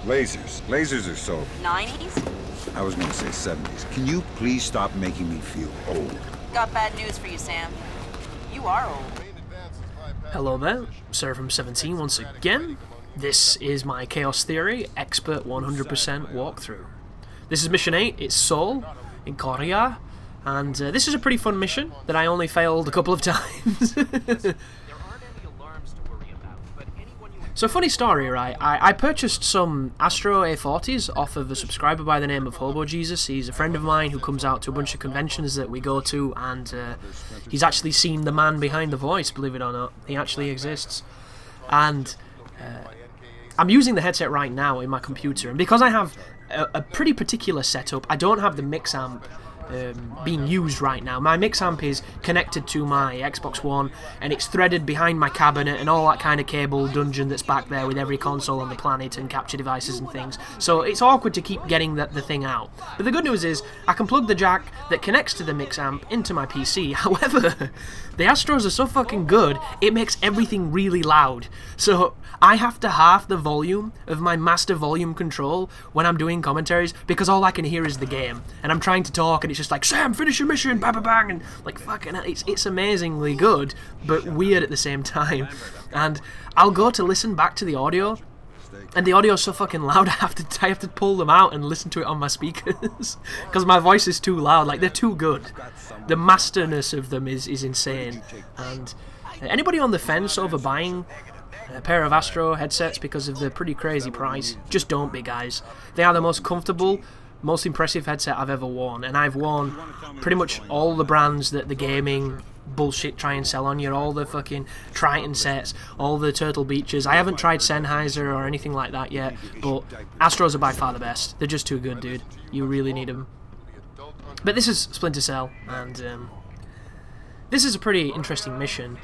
Lasers. Lasers are so... 90s? I was gonna say 70s. Can you please stop making me feel old? Got bad news for you, Sam. You are old. Hello there, Sarah from 17 once again. This is my Chaos Theory Expert 100% walkthrough. This is Mission 8, it's Seoul, in Korea, and this is a pretty fun mission that I only failed a couple of times. So funny story, right? I purchased some Astro A40s off of a subscriber by the name of Hobo Jesus. He's a friend of mine who comes out to a bunch of conventions that we go to, and he's actually seen the man behind the voice, believe it or not. He actually exists. And I'm using the headset right now in my computer, and because I have a pretty particular setup, I don't have the mix amp being used right now. My mix amp is connected to my Xbox One, and it's threaded behind my cabinet and all that kind of cable dungeon that's back there with every console on the planet and capture devices and things. So it's awkward to keep getting the thing out. But the good news is I can plug the jack that connects to the mix amp into my PC. However, the Astros are so fucking good, it makes everything really loud. So I have to half the volume of my master volume control when I'm doing commentaries, because all I can hear is the game, and I'm trying to talk and it's just like, Sam, finish your mission, bang, bang, bang, and like, fucking, it's amazingly good, but weird at the same time. And I'll go to listen back to the audio, and the audio's so fucking loud, I have to pull them out and listen to it on my speakers, because my voice is too loud. Like, they're too good. The masterness of them is insane. And anybody on the fence over buying a pair of Astro headsets because of the pretty crazy price, just don't be, guys. They are the most comfortable, most impressive headset I've ever worn, and I've worn pretty much all the brands that the gaming bullshit try and sell on you, all the fucking Triton sets, all the Turtle Beaches. I haven't tried Sennheiser or anything like that yet, but Astros are by far the best. They're just too good, dude. You really need them. But this is Splinter Cell, and this is a pretty interesting mission.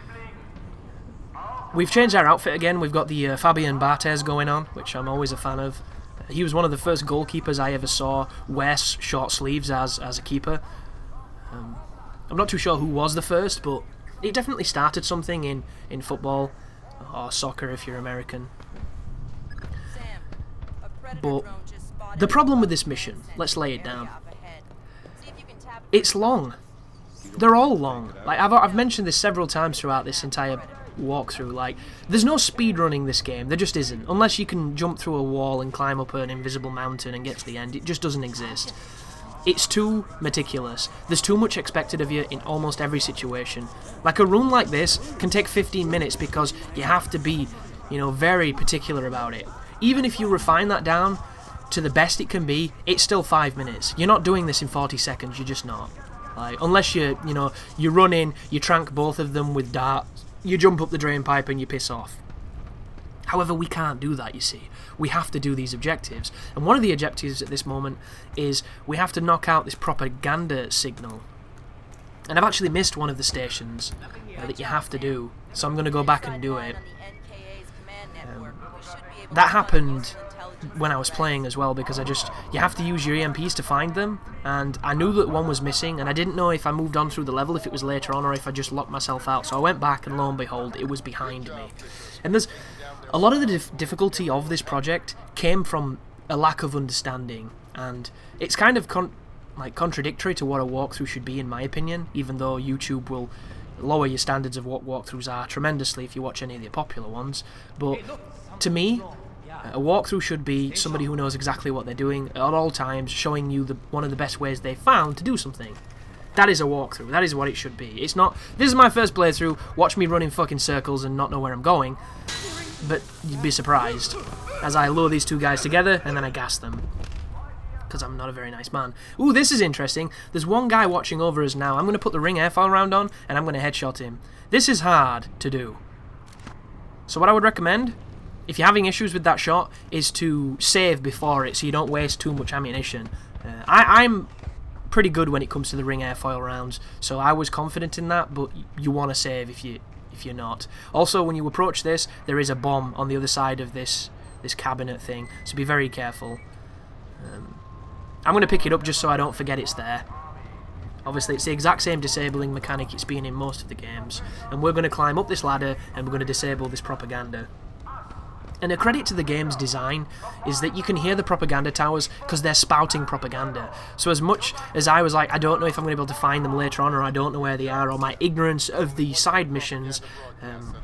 We've changed our outfit again. We've got the Fabian Barthez going on, which I'm always a fan of. He was one of the first goalkeepers I ever saw wear short sleeves as a keeper. I'm not too sure who was the first, but it definitely started something in football, or soccer if you're American. But the problem with this mission, let's lay it down. It's long. They're all long. Like I've mentioned this several times throughout this entire walkthrough. Like, there's no speed running this game. There just isn't. Unless you can jump through a wall and climb up an invisible mountain and get to the end. It just doesn't exist. It's too meticulous. There's too much expected of you in almost every situation. Like, a room like this can take 15 minutes because you have to be, very particular about it. Even if you refine that down to the best it can be, it's still 5 minutes. You're not doing this in 40 seconds. You're just not. Like, unless you run in, you trank both of them with darts, you jump up the drain pipe and you piss off. However, we can't do that, you see. We have to do these objectives. And one of the objectives at this moment is we have to knock out this propaganda signal. And I've actually missed one of the stations that you have to do, so I'm going to go back and do it. That happened when I was playing as well, because you have to use your EMPs to find them, and I knew that one was missing, and I didn't know if I moved on through the level, if it was later on, or if I just locked myself out. So I went back, and lo and behold, it was behind me. And there's a lot of the difficulty of this project came from a lack of understanding, and it's kind of contradictory to what a walkthrough should be, in my opinion, even though YouTube will lower your standards of what walkthroughs are tremendously if you watch any of the popular ones. But to me, a walkthrough should be somebody who knows exactly what they're doing at all times, showing you one of the best ways they've found to do something. That is a walkthrough. That is what it should be. It's not, this is my first playthrough, watch me run in fucking circles and not know where I'm going. But you'd be surprised as I lure these two guys together and then I gas them. Because I'm not a very nice man. Ooh, this is interesting. There's one guy watching over us now. I'm going to put the ring airfoil round on and I'm going to headshot him. This is hard to do. So what I would recommend, if you're having issues with that shot, is to save before it so you don't waste too much ammunition. I'm pretty good when it comes to the ring airfoil rounds, so I was confident in that, but you want to save if you're not. Also, when you approach this, there is a bomb on the other side of this cabinet thing, so be very careful. I'm going to pick it up just so I don't forget it's there. Obviously, it's the exact same disabling mechanic it's been in most of the games, and we're going to climb up this ladder and we're going to disable this propaganda. And a credit to the game's design is that you can hear the propaganda towers because they're spouting propaganda. So as much as I was like, I don't know if I'm going to be able to find them later on, or I don't know where they are, or my ignorance of the side missions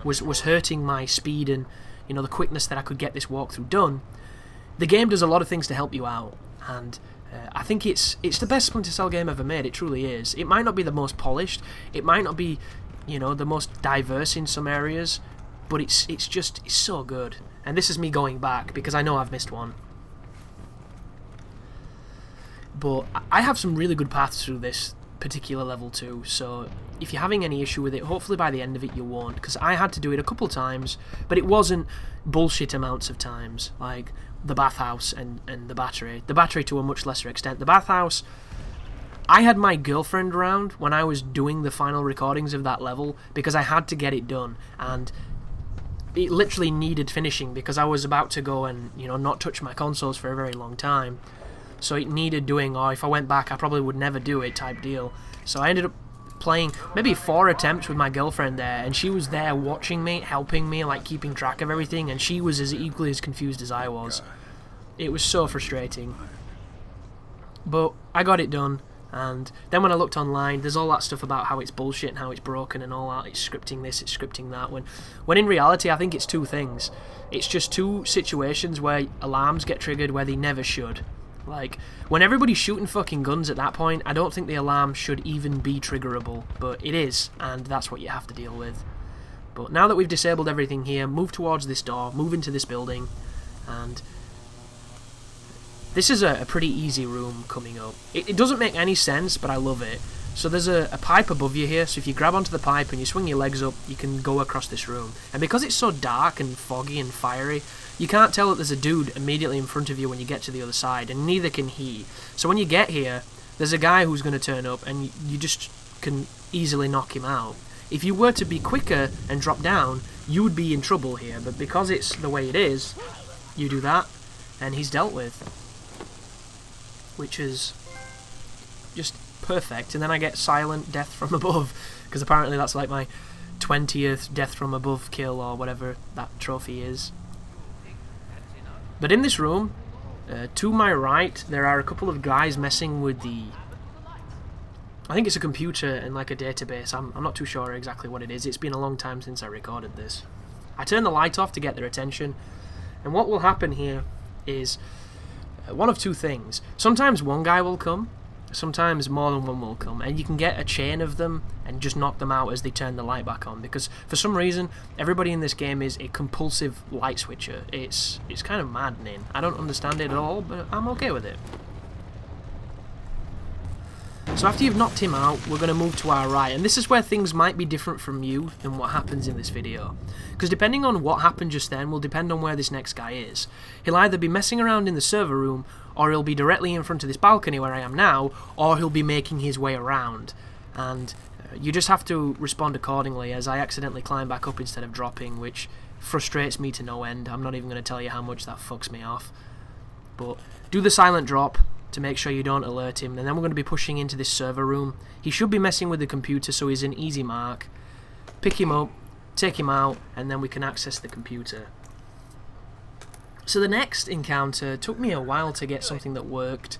was hurting my speed and, you know, the quickness that I could get this walkthrough done, the game does a lot of things to help you out. And I think it's the best Splinter Cell game ever made. It truly is. It might not be the most polished. It might not be, you know, the most diverse in some areas, but it's so good. And this is me going back, because I know I've missed one. But I have some really good paths through this particular level too, so if you're having any issue with it, hopefully by the end of it you won't, because I had to do it a couple times, but it wasn't bullshit amounts of times, like the bathhouse and the battery. The battery to a much lesser extent. The bathhouse, I had my girlfriend around when I was doing the final recordings of that level, because I had to get it done, and it literally needed finishing because I was about to go and, you know, not touch my consoles for a very long time. So it needed doing, or if I went back I probably would never do it type deal. So I ended up playing maybe 4 attempts with my girlfriend there, and she was there watching me, helping me, like keeping track of everything, and she was as equally as confused as I was. It was so frustrating. But I got it done. And then when I looked online, there's all that stuff about how it's bullshit and how it's broken and all that. It's scripting this, it's scripting that. When in reality, I think it's 2 things. It's just 2 situations where alarms get triggered where they never should. Like, when everybody's shooting fucking guns at that point, I don't think the alarm should even be triggerable. But it is, and that's what you have to deal with. But now that we've disabled everything here, move towards this door, move into this building, and this is a pretty easy room coming up. It doesn't make any sense, but I love it. So there's a pipe above you here, so if you grab onto the pipe and you swing your legs up, you can go across this room. And because it's so dark and foggy and fiery, you can't tell that there's a dude immediately in front of you when you get to the other side, and neither can he. So when you get here, there's a guy who's going to turn up, and you just can easily knock him out. If you were to be quicker and drop down, you would be in trouble here, but because it's the way it is, you do that, and he's dealt with. Which is just perfect. And then I get silent death from above, because apparently that's like my 20th death from above kill, or whatever that trophy is. But in this room, to my right, there are a couple of guys messing with the... I think it's a computer and like a database. I'm not too sure exactly what it is. It's been a long time since I recorded this. I turn the light off to get their attention, and what will happen here is one of 2 things. Sometimes one guy will come, sometimes more than one will come, and you can get a chain of them and just knock them out as they turn the light back on, because for some reason everybody in this game is a compulsive light switcher. It's kind of maddening. I don't understand it at all, but I'm okay with it. So after you've knocked him out, we're going to move to our right, and this is where things might be different from you than what happens in this video. Because depending on what happened just then will depend on where this next guy is. He'll either be messing around in the server room, or he'll be directly in front of this balcony where I am now, or he'll be making his way around. And you just have to respond accordingly, as I accidentally climb back up instead of dropping, which frustrates me to no end. I'm not even going to tell you how much that fucks me off. But do the silent drop to make sure you don't alert him, and then we're going to be pushing into this server room. He should be messing with the computer, so he's an easy mark. Pick him up, take him out, and then we can access the computer. So the next encounter took me a while to get something that worked.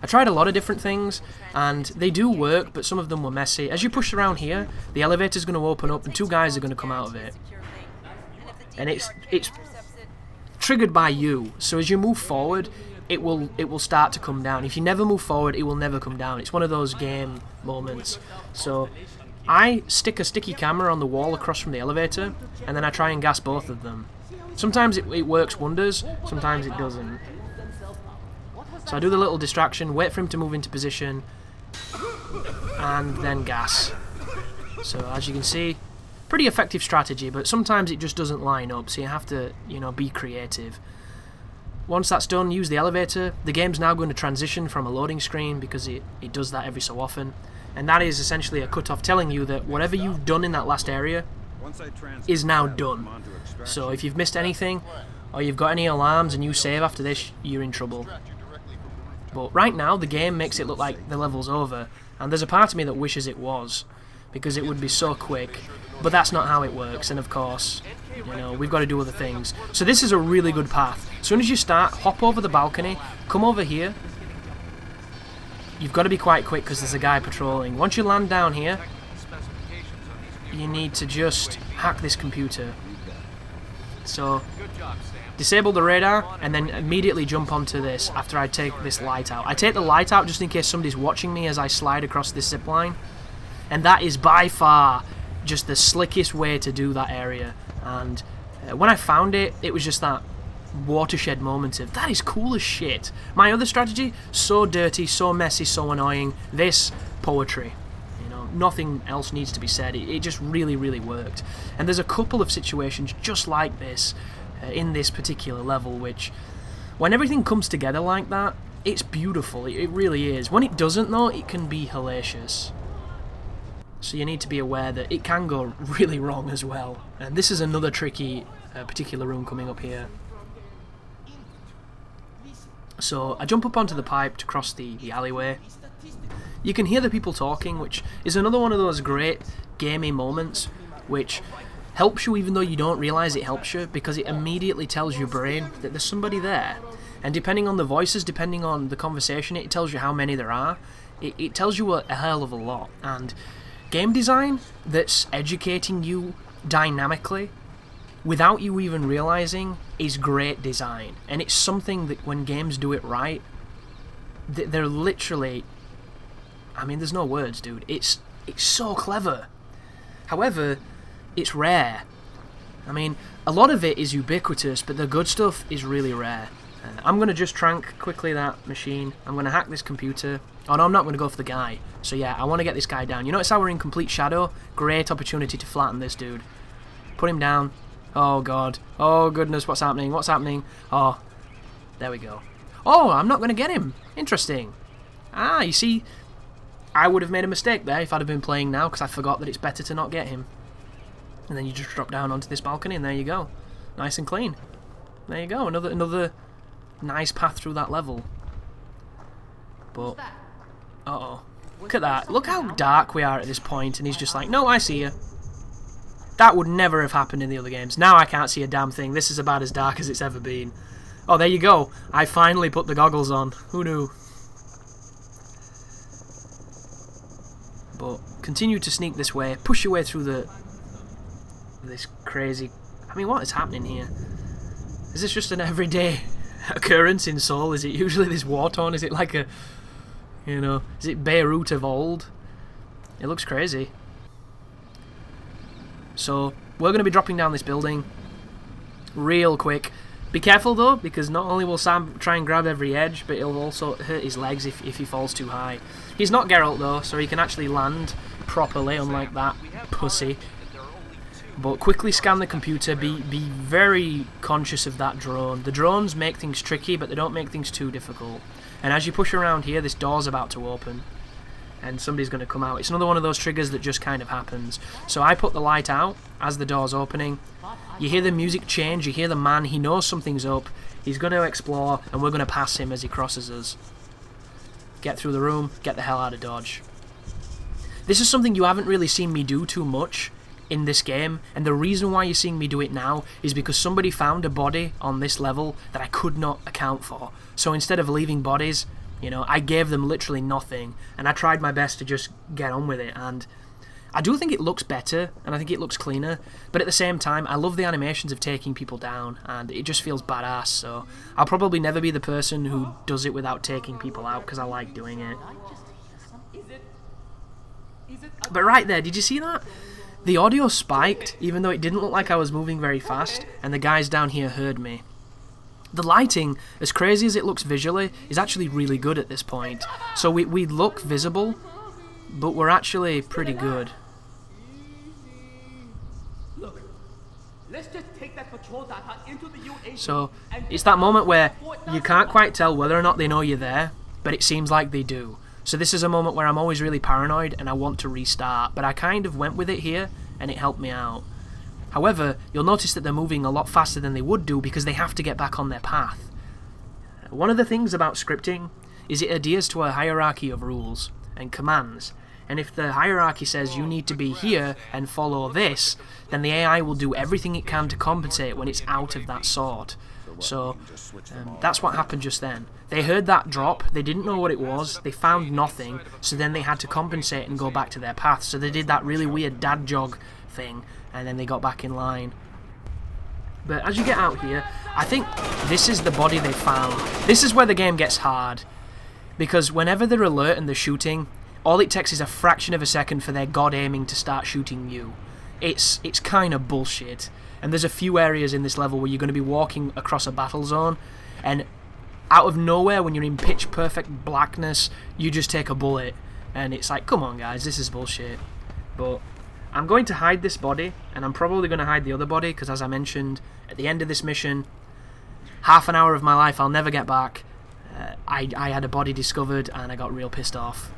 I tried a lot of different things, and they do work, but some of them were messy. As you push around here, the elevator's going to open up, and 2 guys are going to come out of it. And it's triggered by you, so as you move forward, it will start to come down. If you never move forward, it will never come down. It's one of those game moments. So I stick a sticky camera on the wall across from the elevator, and then I try and gas both of them. Sometimes it works wonders, sometimes it doesn't. So I do the little distraction, wait for him to move into position, and then gas. So as you can see, pretty effective strategy, but sometimes it just doesn't line up, so you have to, you know, be creative. Once that's done, use the elevator. The game's now going to transition from a loading screen, because it does that every so often. And that is essentially a cutoff telling you that whatever you've done in that last area is now done. So if you've missed anything, or you've got any alarms and you save after this, you're in trouble. But right now, the game makes it look like the level's over, and there's a part of me that wishes it was. because it would be so quick, but that's not how it works, and of course, you know, we've got to do other things. So this is a really good path. As soon as you start, hop over the balcony, come over here. You've got to be quite quick because there's a guy patrolling. Once you land down here, you need to just hack this computer. So, disable the radar and then immediately jump onto this after I take this light out. I take the light out just in case somebody's watching me as I slide across this zip line. And that is by far just the slickest way to do that area. And when I found it, it was just that watershed moment of, that is cool as shit. My other strategy, so dirty, so messy, so annoying. This, poetry. You know, nothing else needs to be said. It just really, really worked. And there's a couple of situations just like this in this particular level, which, when everything comes together like that, it's beautiful. It really is. When it doesn't, though, it can be hellacious. So you need to be aware that it can go really wrong as well. And this is another tricky particular room coming up here. So I jump up onto the pipe to cross the alleyway. You can hear the people talking, which is another one of those great gamey moments which helps you even though you don't realise it helps you, because it immediately tells your brain that there's somebody there. And depending on the voices, depending on the conversation, it tells you how many there are. It tells you a hell of a lot. And game design that's educating you dynamically without you even realising is great design. And it's something that when games do it right, they're literally... I mean, there's no words, dude. It's so clever. However, it's rare. I mean, a lot of it is ubiquitous, but the good stuff is really rare. I'm going to just trank quickly that machine. I'm going to hack this computer. Oh no, I'm not going to go for the guy. So yeah, I want to get this guy down. You notice how we're in complete shadow? Great opportunity to flatten this dude. Put him down. Oh god. Oh goodness, what's happening? What's happening? Oh, there we go. Oh, I'm not going to get him. Interesting. Ah, you see, I would have made a mistake there if I'd have been playing now, because I forgot that it's better to not get him. And then you just drop down onto this balcony and there you go. Nice and clean. There you go, another nice path through that level. But, uh-oh. Look at that. Look how dark we are at this point, and he's just like, no, I see you. That would never have happened in the other games. Now I can't see a damn thing. This is about as dark as it's ever been. Oh, there you go. I finally put the goggles on. Who knew? But continue to sneak this way. Push your way through this crazy... I mean, what is happening here? Is this just an everyday occurrence in Seoul? Is it usually this war-torn? Is it like a... You know, is it Beirut of old? It looks crazy. So, we're going to be dropping down this building real quick. Be careful though, because not only will Sam try and grab every edge, but it'll also hurt his legs if he falls too high. He's not Geralt though, so he can actually land properly, unlike that pussy. But quickly scan the computer, be very conscious of that drone. The drones make things tricky, but they don't make things too difficult. And as you push around here, this door's about to open. And somebody's going to come out. It's another one of those triggers that just kind of happens. So I put the light out as the door's opening. You hear the music change, you hear the man, he knows something's up. He's going to explore, and we're going to pass him as he crosses us. Get through the room, get the hell out of Dodge. This is something you haven't really seen me do too much in this game, and the reason why you're seeing me do it now is because somebody found a body on this level that I could not account for. So instead of leaving bodies, you know, I gave them literally nothing, and I tried my best to just get on with it, and I do think it looks better, and I think it looks cleaner, but at the same time, I love the animations of taking people down, and it just feels badass, so I'll probably never be the person who does it without taking people out, because I like doing it. But right there, did you see that? The audio spiked, even though it didn't look like I was moving very fast, and the guys down here heard me. The lighting, as crazy as it looks visually, is actually really good at this point. So we look visible, but we're actually pretty good. Look, let's just take that patrol data into the UAV. So it's that moment where you can't quite tell whether or not they know you're there, but it seems like they do. So this is a moment where I'm always really paranoid and I want to restart, but I kind of went with it here and it helped me out. However, you'll notice that they're moving a lot faster than they would do because they have to get back on their path. One of the things about scripting is it adheres to a hierarchy of rules and commands, And if the hierarchy says you need to be here and follow this, then the AI will do everything it can to compensate when it's out of that sort. So that's what happened just then. They heard that drop, they didn't know what it was, they found nothing, so then they had to compensate and go back to their path. So they did that really weird dad jog thing, and then they got back in line. But as you get out here, I think this is the body they found. This is where the game gets hard, because whenever they're alert and they're shooting, all it takes is a fraction of a second for their god aiming to start shooting you. It's kind of bullshit. And there's a few areas in this level where you're going to be walking across a battle zone, and out of nowhere, when you're in pitch perfect blackness, you just take a bullet, and it's like, come on guys, this is bullshit. But I'm going to hide this body, and I'm probably going to hide the other body, because as I mentioned, at the end of this mission, half an hour of my life I'll never get back. I had a body discovered, and I got real pissed off.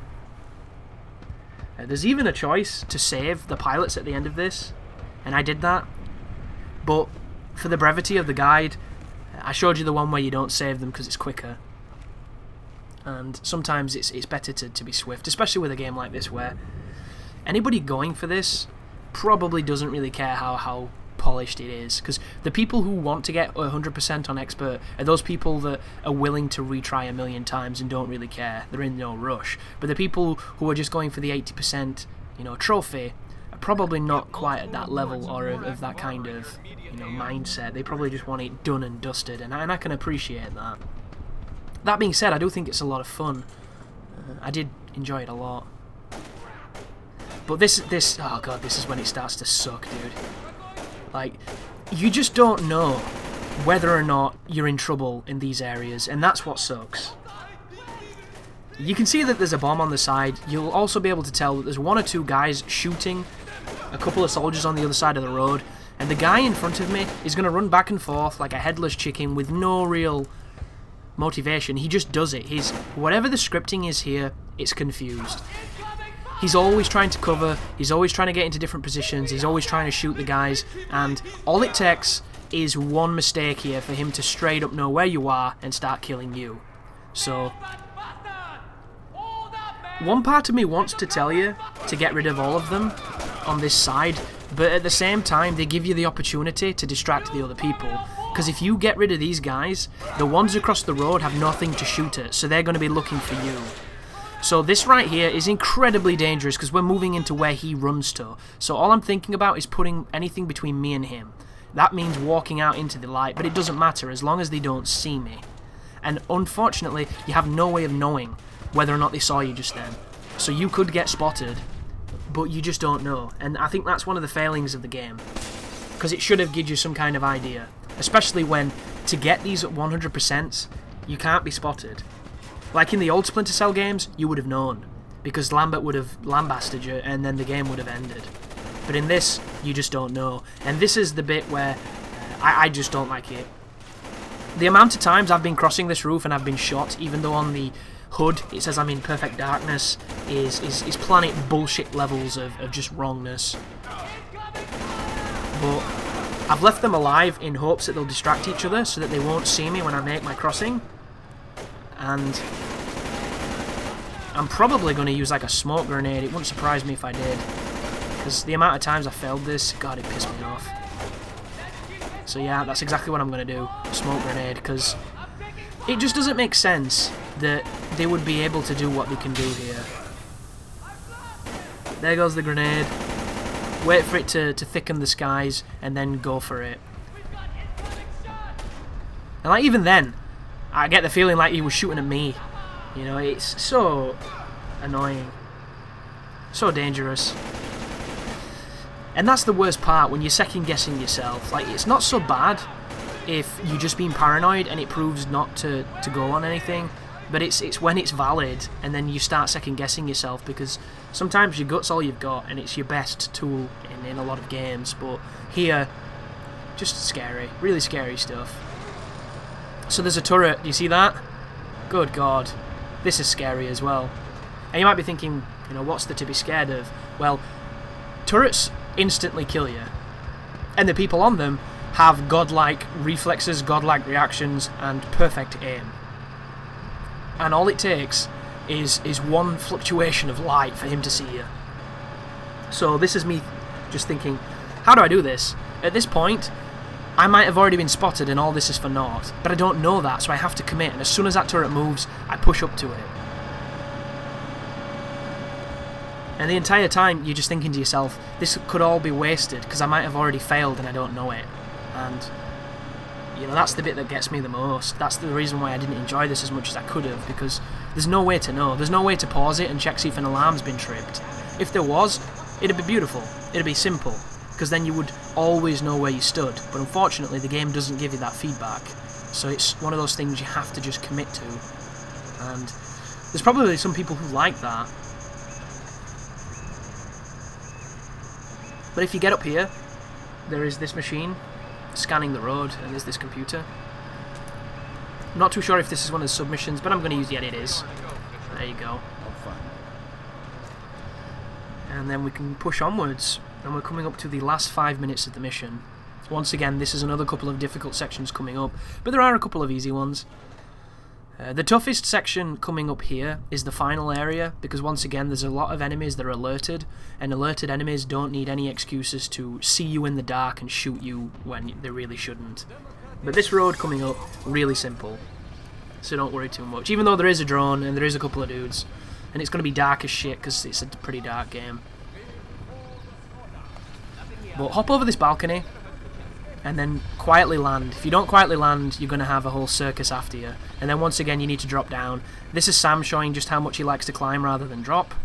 There's even a choice to save the pilots at the end of this, and I did that. But for the brevity of the guide, I showed you the one where you don't save them because it's quicker. And sometimes it's better to be swift, especially with a game like this where anybody going for this probably doesn't really care how polished it is. Because the people who want to get 100% on expert are those people that are willing to retry a million times and don't really care. They're in no rush. But the people who are just going for the 80%, trophy, probably not quite at that level or of that kind of mindset. They probably just want it done and dusted, and I can appreciate that. That being said, I do think it's a lot of fun. I did enjoy it a lot. But this oh god, this is when it starts to suck, dude. Like, you just don't know whether or not you're in trouble in these areas, and that's what sucks. You can see that there's a bomb on the side. You'll also be able to tell that there's one or two guys shooting a couple of soldiers on the other side of the road, and the guy in front of me is going to run back and forth like a headless chicken with no real motivation. He just does it. Whatever the scripting is here, it's confused. He's always trying to cover, he's always trying to get into different positions, he's always trying to shoot the guys, and all it takes is one mistake here for him to straight up know where you are and start killing you. So one part of me wants to tell you to get rid of all of them on this side, but at the same time they give you the opportunity to distract the other people, because if you get rid of these guys, the ones across the road have nothing to shoot at, so they're going to be looking for you. So this right here is incredibly dangerous because we're moving into where he runs to, so all I'm thinking about is putting anything between me and him. That means walking out into the light, but it doesn't matter as long as they don't see me. And unfortunately, you have no way of knowing whether or not they saw you just then. So you could get spotted, but you just don't know. And I think that's one of the failings of the game, because it should have given you some kind of idea. Especially when, to get these at 100%, you can't be spotted. Like in the old Splinter Cell games, you would have known, because Lambert would have lambasted you and then the game would have ended. But in this, you just don't know. And this is the bit where I just don't like it. The amount of times I've been crossing this roof and I've been shot, even though on the HUD it says I'm in perfect darkness, is planet bullshit levels of just wrongness. But I've left them alive in hopes that they'll distract each other so that they won't see me when I make my crossing. And I'm probably going to use like a smoke grenade. It wouldn't surprise me if I did, because the amount of times I failed this, god, it pissed me off. So yeah, that's exactly what I'm going to do, a smoke grenade, because it just doesn't make sense that they would be able to do what they can do here. There goes the grenade. Wait for it to thicken the skies and then go for it. And like even then, I get the feeling like he was shooting at me. You know, it's so annoying. So dangerous. And that's the worst part, when you're second guessing yourself. Like, it's not so bad if you've just been paranoid and it proves not to go on anything, but it's when it's valid and then you start second guessing yourself, because sometimes your gut's all you've got and it's your best tool in a lot of games. But here, just scary, really scary stuff. So there's a turret, do you see that? Good god, this is scary as well. And you might be thinking, you know, what's there to be scared of? Well, turrets instantly kill you, and the people on them have godlike reflexes, godlike reactions, and perfect aim. And all it takes is one fluctuation of light for him to see you. So this is me just thinking, how do I do this? At this point, I might have already been spotted and all this is for naught, but I don't know that, so I have to commit, and as soon as that turret moves, I push up to it. And the entire time, you're just thinking to yourself, this could all be wasted, because I might have already failed and I don't know it. And, you know, that's the bit that gets me the most. That's the reason why I didn't enjoy this as much as I could have, because there's no way to know. There's no way to pause it and check see if an alarm's been tripped. If there was, it'd be beautiful. It'd be simple, because then you would always know where you stood. But unfortunately, the game doesn't give you that feedback. So it's one of those things you have to just commit to. And there's probably some people who like that. But if you get up here, there is this machine scanning the road, and there's this computer. I'm not too sure if this is one of the submissions, but I'm going to use, yeah, it is. There you go. And then we can push onwards, and we're coming up to the last 5 minutes of the mission. Once again, this is another couple of difficult sections coming up, but there are a couple of easy ones. The toughest section coming up here is the final area, because once again there's a lot of enemies that are alerted, and alerted enemies don't need any excuses to see you in the dark and shoot you when they really shouldn't. But this road coming up, really simple, so don't worry too much, even though there is a drone and there is a couple of dudes, and it's going to be dark as shit because it's a pretty dark game. But hop over this balcony and then quietly land. If you don't quietly land, you're going to have a whole circus after you. And then once again, you need to drop down. This is Sam showing just how much he likes to climb rather than drop.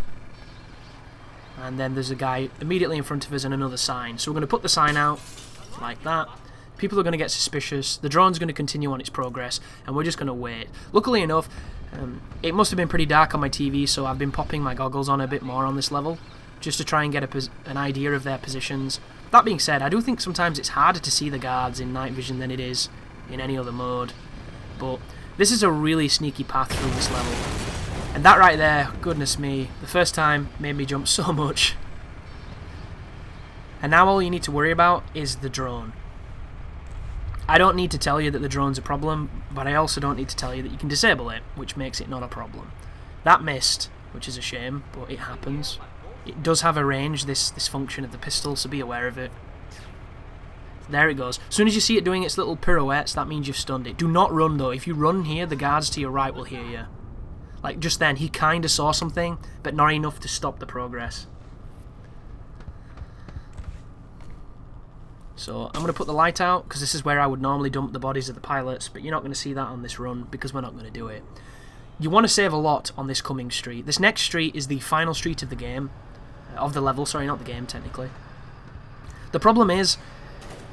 And then there's a guy immediately in front of us and another sign. So we're going to put the sign out like that. People are going to get suspicious. The drone's going to continue on its progress, and we're just going to wait. Luckily enough, it must have been pretty dark on my TV, so I've been popping my goggles on a bit more on this level, just to try and get an idea of their positions. That being said, I do think sometimes it's harder to see the guards in night vision than it is in any other mode. But this is a really sneaky path through this level. And that right there, goodness me, the first time made me jump so much. And now all you need to worry about is the drone. I don't need to tell you that the drone's a problem, but I also don't need to tell you that you can disable it, which makes it not a problem. That missed, which is a shame, but it happens. It does have a range, this function of the pistol, so be aware of it. There it goes. As soon as you see it doing its little pirouettes, that means you've stunned it. Do not run though. If you run here, the guards to your right will hear you. Like just then, he kind of saw something, but not enough to stop the progress. So I'm going to put the light out, because this is where I would normally dump the bodies of the pilots, but you're not going to see that on this run, because we're not going to do it. You want to save a lot on this coming street. This next street is the final street of the game. Of the level, sorry, not the game, technically. The problem is,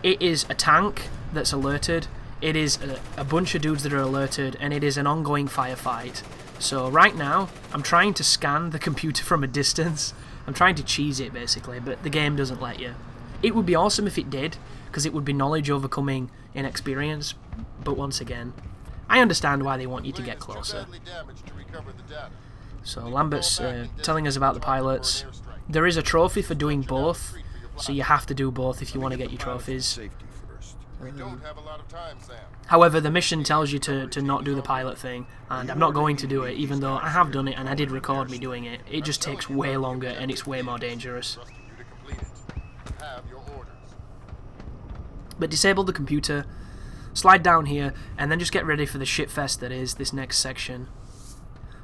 it is a tank that's alerted, it is a bunch of dudes that are alerted, and it is an ongoing firefight. So right now, I'm trying to scan the computer from a distance. I'm trying to cheese it, basically, but the game doesn't let you. It would be awesome if it did, because it would be knowledge overcoming inexperience, but once again, I understand why they want you to get closer. So Lambert's telling us about the pilots. There is a trophy for doing both, so you have to do both if you want to get your trophies. However, the mission tells you to not do the pilot thing, and I'm not going to do it, even though I have done it and I did record me doing it. It just takes way longer and it's way more dangerous. But disable the computer, slide down here, and then just get ready for the shitfest that is this next section.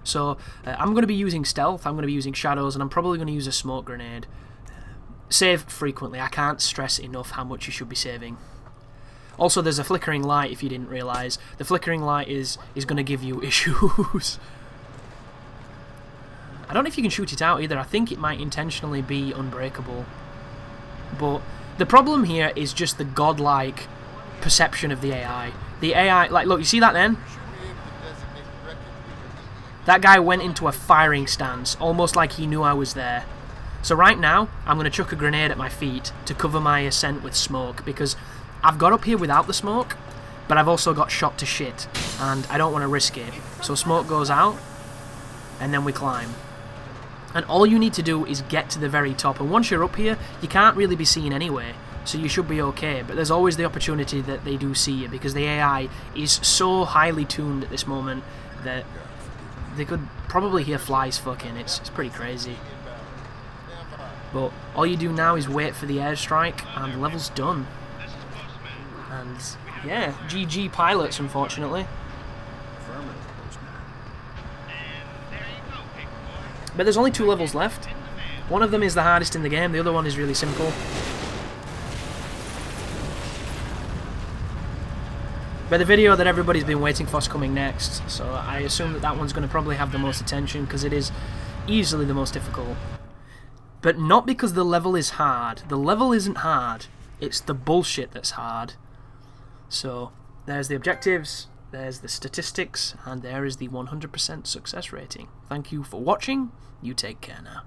So, I'm going to be using stealth, I'm going to be using shadows, and I'm probably going to use a smoke grenade. Save frequently, I can't stress enough how much you should be saving. Also, there's a flickering light, if you didn't realise. The flickering light is going to give you issues. I don't know if you can shoot it out either, I think it might intentionally be unbreakable. But the problem here is just the godlike perception of the AI. The AI, like, look, you see that then? That guy went into a firing stance, almost like he knew I was there. So right now, I'm going to chuck a grenade at my feet to cover my ascent with smoke, because I've got up here without the smoke, but I've also got shot to shit, and I don't want to risk it. So smoke goes out, and then we climb. And all you need to do is get to the very top, and once you're up here, you can't really be seen anyway, so you should be okay, but there's always the opportunity that they do see you, because the AI is so highly tuned at this moment that they could probably hear flies fucking. It's pretty crazy. But all you do now is wait for the airstrike, and the level's done. And yeah, GG pilots, unfortunately. But there's only 2 levels left. One of them is the hardest in the game, the other one is really simple. But the video that everybody's been waiting for is coming next, so I assume that that one's going to probably have the most attention, because it is easily the most difficult. But not because the level is hard. The level isn't hard. It's the bullshit that's hard. So, there's the objectives, there's the statistics, and there is the 100% success rating. Thank you for watching. You take care now.